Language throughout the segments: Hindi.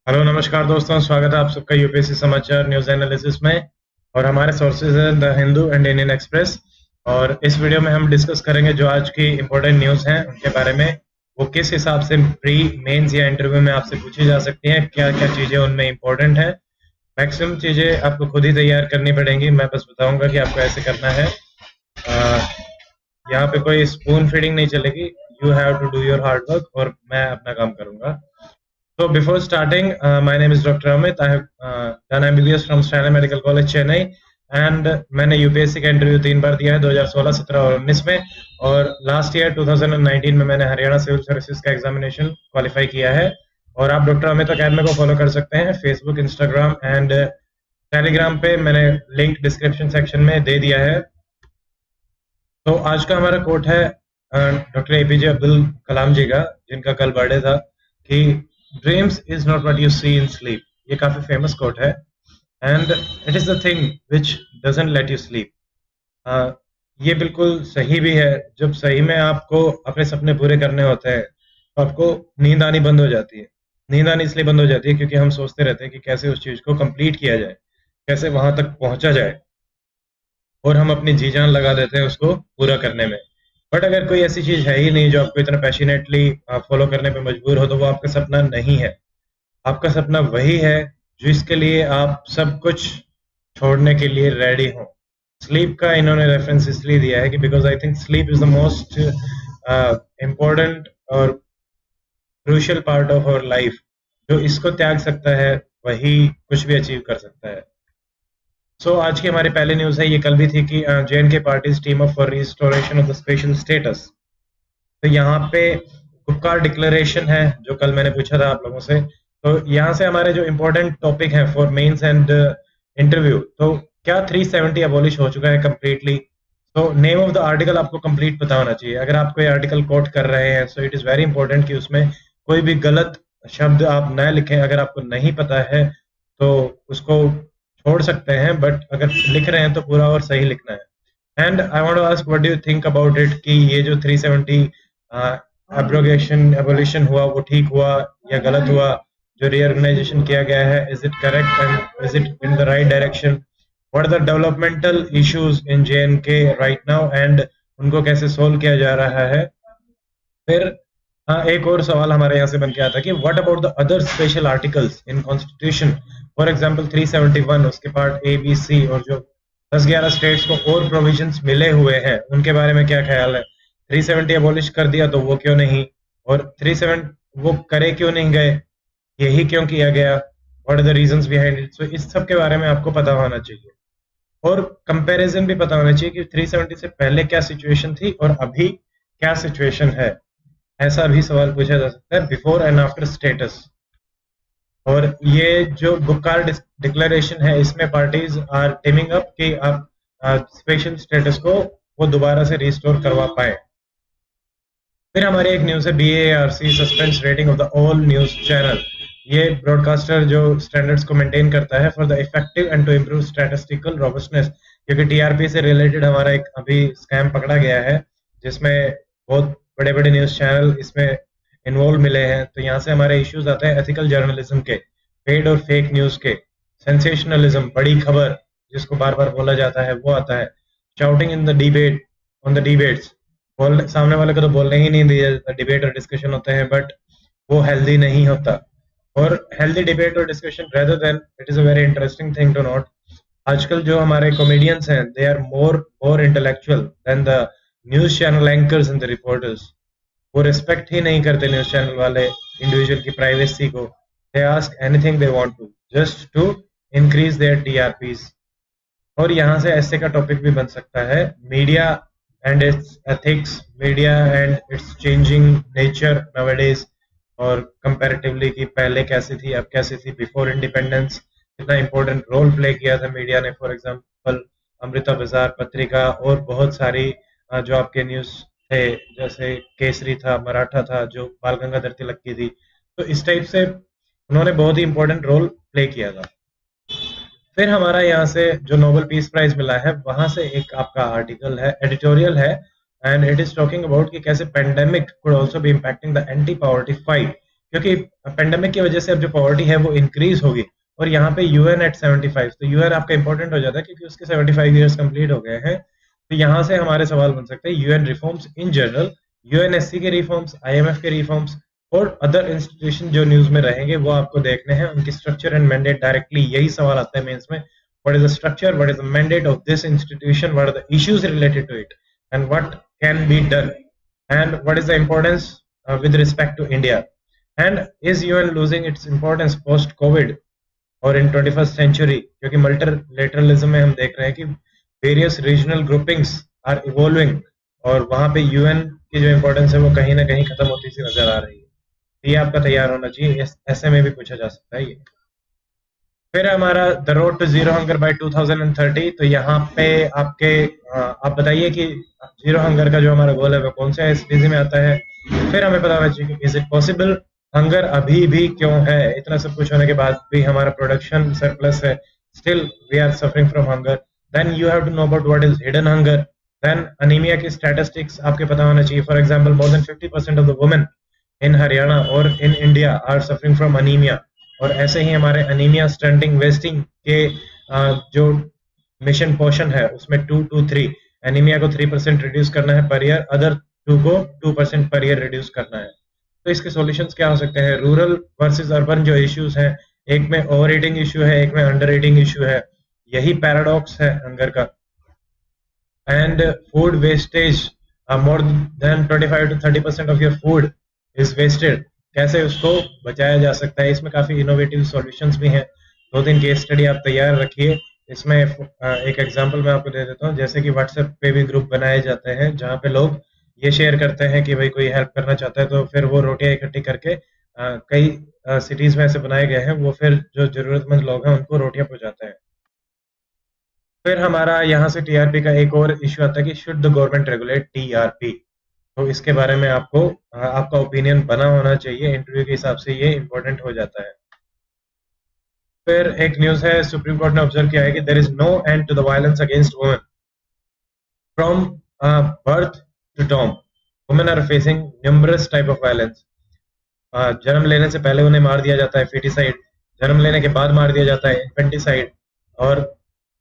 हेलो नमस्कार दोस्तों, स्वागत है आप सबका यूपीएससी समाचार न्यूज एनालिसिस में। और हमारे सोर्सेज हैं the Hindu and Indian express. और इस वीडियो में हम डिस्कस करेंगे जो आज की इंपॉर्टेंट न्यूज हैं उनके बारे में। वो किस हिसाब से प्री मेंस या इंटरव्यू में आपसे पूछी जा सकती हैं, क्या क्या चीजें उनमें इंपॉर्टेंट है। मैक्सिमम चीजें आपको खुद ही तैयार करनी पड़ेंगी, मैं बस बताऊंगा कि आपको ऐसे करना है। यहाँ पे कोई स्पून फीडिंग नहीं चलेगी। You have to do your hard work और मैं अपना काम करूंगा। So before starting, my name is Dr. Amit. I have done MBBS from Stanley Medical College, Chennai, and मैंने यूपीएससी का इंटरव्यू 3 बार दिया है, 2016, 17 और 19 में। और लास्ट ईयर 2019 में मैंने हरियाणा सिविल सर्विसेज का एग्जामिनेशन क्वालिफाई किया है। और आप डॉक्टर अमित अकेडमी को फॉलो कर सकते हैं फेसबुक, इंस्टाग्राम एंड टेलीग्राम पे। मैंने लिंक डिस्क्रिप्शन सेक्शन में दे दिया है। तो आज का हमारा कोट है डॉक्टर एपीजे अब्दुल कलाम जी का, जिनका कल बर्थडे था, कि dreams is not what you see in sleep. ये काफी फेमस कोट है। And it is the thing which doesn't let you sleep. ये बिल्कुल सही भी है। जब सही में आपको अपने सपने पूरे करने होते हैं तो आपको नींद आनी बंद हो जाती है। नींद आनी इसलिए बंद हो जाती है क्योंकि हम सोचते रहते हैं कि कैसे उस चीज को कंप्लीट किया जाए, कैसे वहां तक पहुंचा जाए, और हम अपनी जी जान लगा देते हैं उसको पूरा करने में। बट अगर कोई ऐसी चीज है ही नहीं जो आपको इतना पैशनेटली फॉलो करने पे मजबूर हो, तो वो आपका सपना नहीं है। आपका सपना वही है जिसके लिए आप सब कुछ छोड़ने के लिए रेडी हो। स्लीप का इन्होंने रेफरेंस इसलिए दिया है कि because I think sleep is the most important और crucial part of our life. जो इसको त्याग सकता है वही कुछ भी अचीव कर सकता है। आज की हमारी पहली न्यूज है, ये कल भी थी, कि J and K parties team up for restoration of the special status. तो यहाँ पे कुपकार डिक्लेरेशन है जो कल मैंने पूछा था आप लोगों से। तो यहाँ से हमारे जो इम्पोर्टेंट टॉपिक है फॉर मेंस एंड इंटरव्यू, तो क्या 370 अबॉलिश हो चुका है कंप्लीटली। तो नेम ऑफ द आर्टिकल आपको कंप्लीट पता होना चाहिए। अगर आप कोई आर्टिकल कोट कर रहे हैं so it is very important कि उसमें कोई भी गलत शब्द आप न लिखें। अगर आपको नहीं पता है तो उसको छोड़ सकते हैं, बट अगर लिख रहे हैं तो पूरा और सही लिखना है। And I want to ask what do you think about it, कि ये जो 370 एब्रोगेशन एबोलिशन हुआ वो ठीक हुआ या गलत हुआ। जो रीऑर्गेनाइजेशन किया गया है, is it correct and is it in the right direction. What are the developmental issues in J and K right now and उनको कैसे सोल्व किया जा रहा है। फिर हाँ, एक और सवाल हमारे यहाँ से बन के आता है कि what about the other special articles in constitution. For example 371 उसके पार्ट ए बी सी, और जो 10-11 स्टेट्स को और प्रोविजंस मिले हुए हैं उनके बारे में क्या ख्याल है। 370 अबॉलिश कर दिया तो वो क्यों नहीं, और 37 वो करे क्यों नहीं गए, यही क्यों किया गया, what are the reasons behind it. So इस सब के बारे में आपको पता होना चाहिए, और कंपैरिजन भी पता होना चाहिए कि 370 से पहले क्या सिचुएशन थी और अभी क्या सिचुएशन है। ऐसा भी सवाल पूछा जा सकता है, बिफोर एंड आफ्टर स्टेटस। और ये जो बुकार डिक्लेरेशन है, इसमें पार्टीज आर टीमिंग अप कि आप स्पेशल स्टेटस को वो दोबारा से रिस्टोर करवा पाए। फिर हमारी एक न्यूज है, BARC suspends rating of the all news channel. ये ब्रॉडकास्टर जो स्टैंडर्ड्स को मेंटेन करता है for the effective and to improve statistical robustness, क्योंकि टीआरपी से रिलेटेड हमारा एक अभी स्कैम पकड़ा गया है जिसमें बहुत बड़े बड़े न्यूज चैनल इसमें इन्वॉल्व मिले हैं। तो यहाँ से हमारे इश्यूज आते हैं एथिकल जर्नलिज्म के, पेड और फेक न्यूज के, सेंसेशनलिज्म, बड़ी खबर जिसको बार बार बोला जाता है वो आता है, shouting in the debate on the debates, बोल सामने वाले को तो बोलने ही नहीं दिया जाता। डिबेट और डिस्कशन होते हैं बट वो हेल्दी नहीं होता। और हेल्दी डिबेट और discussion rather than, it is a very interesting thing to note, आजकल जो हमारे कॉमेडियंस हैं they are more intellectual than the news channel anchors and the reporters. वो रिस्पेक्ट ही नहीं करते न्यूज चैनल वाले इंडिविजुअल की प्राइवेसी को। They ask anything they want to just to increase their TRPs. और यहाँ से ऐसे का टॉपिक भी बन सकता है, media and it's ethics, media and it's changing nature nowadays, और कंपैरेटिवली कि पहले कैसी थी अब कैसी थी, बिफोर इंडिपेंडेंस कितना इंपॉर्टेंट रोल प्ले किया था मीडिया ने। फॉर एग्जांपल अमृता बाजार पत्रिका और बहुत सारी जो आपके न्यूज थे, जैसे केसरी था, मराठा था, जो बाल गंगाधर तिलक की थी। तो इस टाइप से उन्होंने बहुत ही इंपॉर्टेंट रोल प्ले किया था। फिर हमारा यहाँ से जो नोबेल पीस प्राइज मिला है वहां से एक आपका आर्टिकल है, एडिटोरियल है, and it is talking about कि कैसे pandemic could also be impacting the anti poverty fight. क्योंकि पेंडेमिक की वजह से अब जो पॉवर्टी है वो इंक्रीज होगी। और यहाँ पे यूएन एट 75, तो यूएन आपका इंपॉर्टेंट हो जाता है क्योंकि उसके 75 ईयर्स कंप्लीट हो गए हैं। तो यहाँ से हमारे सवाल बन सकते हैं UN reforms in general, UNSC के रिफॉर्म्स, आईएमएफ के रिफॉर्म्स और अदर इंस्टीट्यूशन जो न्यूज में रहेंगे वो आपको देखने हैं, उनकी स्ट्रक्चर एंड मैंडेट। डायरेक्टली यही सवाल आता है मेंस में, what is the structure, what is the mandate of this institution, what are the issues related to it and what can be done and what is the importance with respect to India, and is UN losing its importance post COVID और इन 21st सेंचुरी, क्योंकि मल्टीलेटरलिज्म में हम देख रहे हैं कि various regional groupings are evolving और वहां पे यूएन की जो इम्पोर्टेंस है वो कहीं ना कहीं खत्म होती सी नजर आ रही है। तो ये आपका तैयार होना चाहिए, ऐसे में भी पूछा जा सकता है ये। फिर हमारा the road to zero hunger by 2030, तो यहाँ पे आपके आप बताइए कि जीरो हंगर का जो हमारा गोल है वो कौन सा है, एसडीजी में आता है। फिर हमें पता होना चाहिए कि इज इट पॉसिबल, हंगर अभी भी क्यों है, इतना सब कुछ होने के बाद भी हमारा प्रोडक्शन सरप्लस है, still we are suffering from hunger. Then you have to know about what is hidden hunger. Then anaemia की स्टैटिस्टिक्स आपके पता होना चाहिए। For example more than 50% of the women in Haryana और in India are suffering from anaemia. और ऐसे ही हमारे अनीमिया स्टंटिंग वेस्टिंग के जो मिशन पोषण है उसमें 2 to 3 एनीमिया को 3% रिड्यूस करना है पर ईयर, अदर 2 को 2% पर ईयर रिड्यूस करना है। तो इसके सॉल्यूशंस क्या हो सकते हैं, रूरल वर्सेस अर्बन जो इश्यूज हैं, एक में ओवर ईटिंग इशू है, एक में अंडर ईटिंग इशू है, यही पैराडॉक्स है हंगर का। And food wastage, more than 25 to 30% of your food is wasted, कैसे उसको बचाया जा सकता है। इसमें काफी इनोवेटिव सॉल्यूशंस भी हैं। 2-3 केस स्टडी आप तैयार रखिए। इसमें एक एग्जांपल मैं आपको दे देता हूँ, जैसे कि व्हाट्सएप पे भी ग्रुप बनाए जाते हैं जहाँ पे लोग ये शेयर करते हैं कि भाई कोई हेल्प करना चाहता है, तो फिर वो रोटियां इकट्ठी करके कई सिटीज में ऐसे बनाए गए हैं, वो फिर जो जरूरतमंद लोग हैं उनको रोटियां पहुंचाते हैं। फिर हमारा यहाँ से टीआरपी का एक और इश्यू आता है कि should the government regulate TRP. तो इसके बारे में आपको आपका ओपिनियन बना होना चाहिए, इंटरव्यू के हिसाब से ये इंपॉर्टेंट हो जाता है। फिर एक न्यूज है, सुप्रीम कोर्ट ने ऑब्जर्व किया है कि there is no end to the violence against women from birth to tomb. Women are facing numerous type of violence. जन्म लेने से पहले उन्हें मार दिया जाता है, फेटिसाइड, जन्म लेने के बाद मार दिया जाता है, इन्फेंटिसाइड, और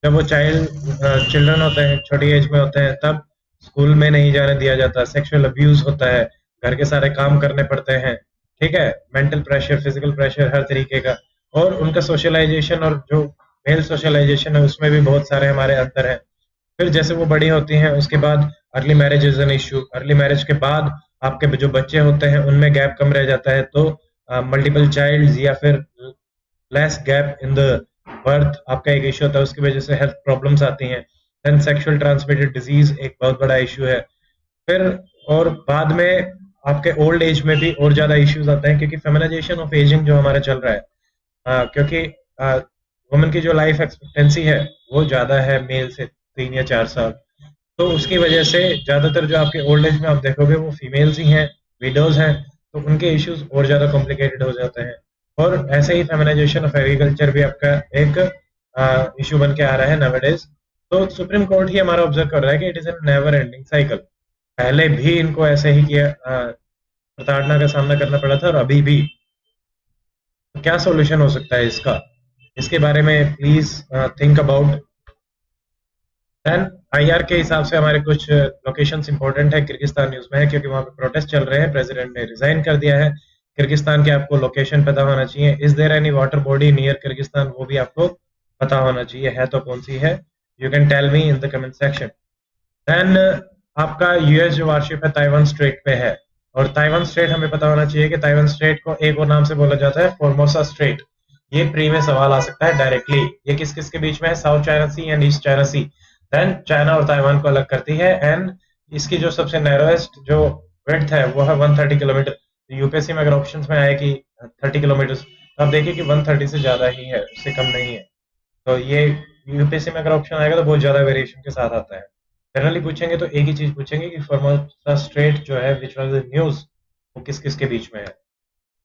जब वो चिल्ड्रन होते हैं, छोटी एज में होते हैं, तब स्कूल में नहीं जाने दिया जाता, सेक्सुअल अब्यूज होता है, घर के सारे काम करने पड़ते हैं, ठीक है, मेंटल प्रेशर, फिजिकल प्रेशर, हर तरीके का। और उनका सोशलाइजेशन और जो मेल सोशलाइजेशन है उसमें भी बहुत सारे हमारे अंतर हैं। फिर जैसे वो बड़ी होती हैं उसके बाद early marriage is an issue. Early marriage के बाद आपके जो बच्चे होते हैं उनमें गैप कम रह जाता है, तो मल्टीपल चाइल्ड या फिर less gap in the birth आपका एक इशू होता है, उसकी वजह से हेल्थ प्रॉब्लम्स आती हैं। देन सेक्सुअल ट्रांसमिटेड डिजीज एक बहुत बड़ा इशू है। फिर और बाद में आपके ओल्ड एज में भी और ज्यादा इश्यूज आते हैं, क्योंकि फेमिनाइजेशन ऑफ एजिंग जो हमारा चल रहा है, क्योंकि वुमेन की जो लाइफ एक्सपेक्टेंसी है वो ज्यादा है मेल से 3 या 4 साल, तो उसकी वजह से ज्यादातर जो आपके ओल्ड एज में आप देखोगे वो फीमेल्स ही हैं, विडोज हैं, तो उनके इश्यूज और ज्यादा कॉम्प्लिकेटेड हो जाते हैं। और ऐसे ही फेमिनाइजेशन ऑफ एग्रीकल्चर भी आपका एक इशू बन के आ रहा है नाउअडेज। तो सुप्रीम कोर्ट ही हमारा ऑब्जर्व कर रहा है कि it is an never ending cycle. पहले भी इनको ऐसे ही किया, प्रताड़ना का सामना करना पड़ा था, और अभी भी। तो क्या सॉल्यूशन हो सकता है इसका, इसके बारे में please think about. Then IR के हिसाब से हमारे कुछ लोकेशंस इंपॉर्टेंट है, किर्गिस्तान न्यूज में है क्योंकि वहां पे प्रोटेस्ट चल रहे हैं, प्रेसिडेंट ने रिजाइन कर दिया है। किर्गिस्तान के आपको लोकेशन पता होना चाहिए। Is there any water body near Kyrgyzstan, वो भी आपको पता होना चाहिए, है तो कौन सी है, you can tell me in the comment section. Then आपका यूएस जो वारशिप है ताइवान स्ट्रेट पे है, और ताइवान स्ट्रेट हमें पता होना चाहिए कि ताइवान स्ट्रेट को एक और नाम से बोला जाता है फॉर्मोसा स्ट्रेट। ये प्री में सवाल आ सकता है डायरेक्टली, ये किस किस के बीच में है, South China Sea and East China Sea. Then China और ताइवान को अलग करती है, एंड इसकी जो सबसे नैरोएस्ट जो विड्थ है वो है 130 किलोमीटर। यूपीएससी में अगर ऑप्शंस में आए कि 30 किलोमीटर, तो आप देखिए कि 130 से ज्यादा ही है, उससे कम नहीं है। तो ये यूपीएससी में अगर ऑप्शन आएगा तो बहुत ज्यादा वेरिएशन के साथ आता है। जनरली पूछेंगे तो एक ही चीज पूछेंगे कि फॉर्मोसा स्ट्रेट जो है विच वाज द न्यूज, वो किस किस के बीच में है।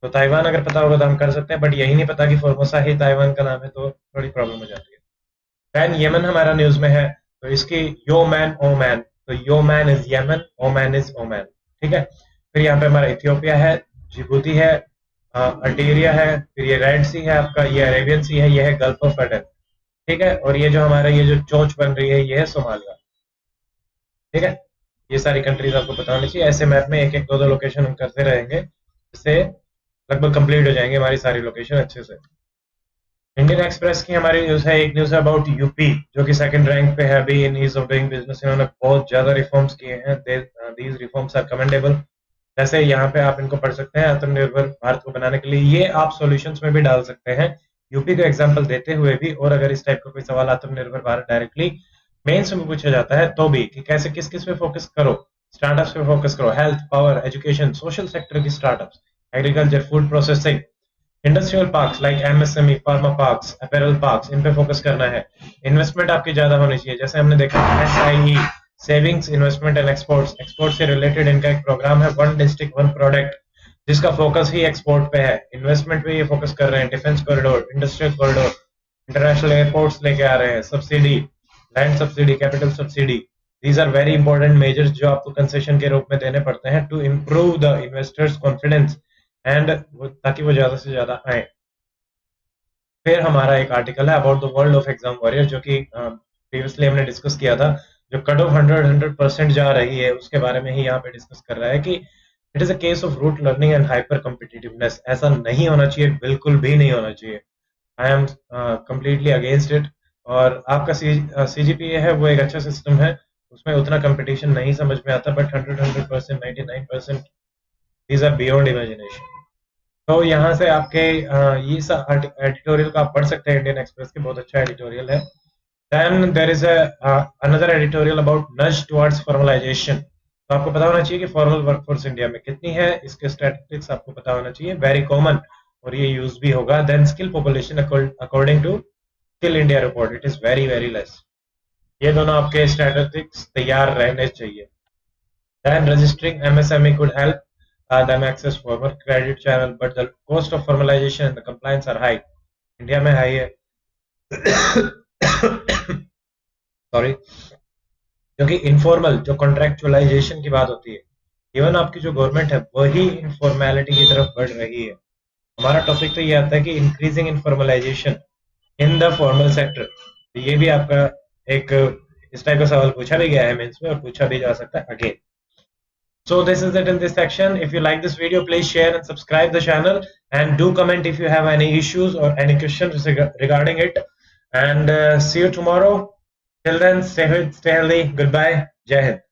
तो ताइवान अगर पता होगा तो हम कर सकते हैं, बट यही नहीं पता कि फॉर्मोसा ही ताइवान का नाम है, तो थोड़ी प्रॉब्लम हो जाती है। देन यमन हमारा न्यूज में है, तो इसकी यो मैन ओ मैन, तो yo man is Yemen, oh man is woman, ठीक है। फिर यहाँ पे हमारा इथियोपिया है, जिबूती है, अल्टीरिया है, फिर ये रेड सी है आपका, ये अरेबियन सी है, ये है गल्फ ऑफ अडन, ठीक है, और ये जो हमारा ये जो चोंच बन रही है ये है सोमालिया, ठीक है। ये सारी कंट्रीज आपको पता होनी चाहिए। ऐसे मैप में एक एक दो दो लोकेशन हम करते रहेंगे, इससे लगभग कंप्लीट हो जाएंगे हमारी सारी लोकेशन अच्छे से। इंडियन एक्सप्रेस की हमारी न्यूज है, एक न्यूज है अबाउट यूपी, जो कि सेकंड रैंक पे है अभी in ease of doing business. इन्होंने बहुत ज्यादा रिफॉर्म्स किए हैं, दीज रिफॉर्म्स आर कमेंडेबल। जैसे यहाँ पे आप इनको पढ़ सकते हैं, आत्मनिर्भर भारत को बनाने के लिए ये आप सॉल्यूशंस में भी डाल सकते हैं, यूपी का एग्जांपल देते हुए भी। और अगर इस टाइप का कोई सवाल आत्मनिर्भर भारत डायरेक्टली मेंस में पूछा जाता है तो भी, कि कैसे किस किस पे फोकस करो, स्टार्टअप्स पे फोकस करो, health, power, education, social sector की startups, agriculture, food processing, industrial parks like MSME, pharma parks, apparel parks, इन पे फोकस करना है। इन्वेस्टमेंट आपकी ज्यादा होनी चाहिए, जैसे हमने देखा SIE, savings, investment and exports. Export से रिलेटेड इनका एक प्रोग्राम है, वन डिस्ट्रिक्ट वन प्रोडक्ट, जिसका फोकस ही एक्सपोर्ट पे है। इन्वेस्टमेंट पे ये फोकस कर रहे हैं, defence corridor, industrial corridor, international airports लेके आ रहे हैं, subsidy, land subsidy, capital subsidy. These are very important measures जो आपको कंसेशन के रूप में देने पड़ते हैं to improve the investors confidence and, ताकि वो ज्यादा से ज्यादा आए। फिर हमारा एक आर्टिकल है about the world of exam warrior, जो कि प्रीवियसली हमने डिस्कस किया था, जो कट ऑफ 100% जा रही है उसके बारे में ही यहाँ पे डिस्कस कर रहा है कि it is a case of rote learning and hyper competitiveness. ऐसा नहीं होना चाहिए, बिल्कुल भी नहीं होना चाहिए। I am completely against it. और आपका सीजीपीए है वो एक अच्छा सिस्टम है, उसमें उतना कंपटीशन नहीं समझ में आता, but 100% 99% these are beyond imagination. तो यहाँ से आपके ये एडिटोरियल का आप पढ़ सकते हैं, इंडियन एक्सप्रेस के बहुत अच्छा एडिटोरियल है। Then there is another editorial about nudge towards formalisation. तो आपको पता होना चाहिए कि फॉर्मल वर्कफोर्स इंडिया में कितनी है, इसके स्टैटिस्टिक्स आपको पता होना चाहिए, वेरी कॉमन, और ये यूज भी होगा। Then skill population according to skill India report, it is very very less. ये दोनों आपके स्टैटिस्टिक्स तैयार रहने चाहिए। Then registering MSME could help them access formal credit channel, but the cost of formalization and the compliance are high. India में हाई है, सॉरी, क्योंकि इनफॉर्मल जो कॉन्ट्रेक्चुअलाइजेशन की बात होती है, इवन आपकी जो गवर्नमेंट है वही इनफॉर्मेलिटी की तरफ बढ़ रही है। हमारा टॉपिक तो ये आता है कि increasing informalisation in the formal sector. तो ये भी आपका एक इस टाइप का सवाल पूछा भी गया है मेंस में, और पूछा भी जा सकता है again. So this is it in this section. If you like this video, please share and subscribe the channel, and do comment if you have any issues or any questions regarding it. And see you tomorrow. Till then, stay healthy. Goodbye. Jai Hind.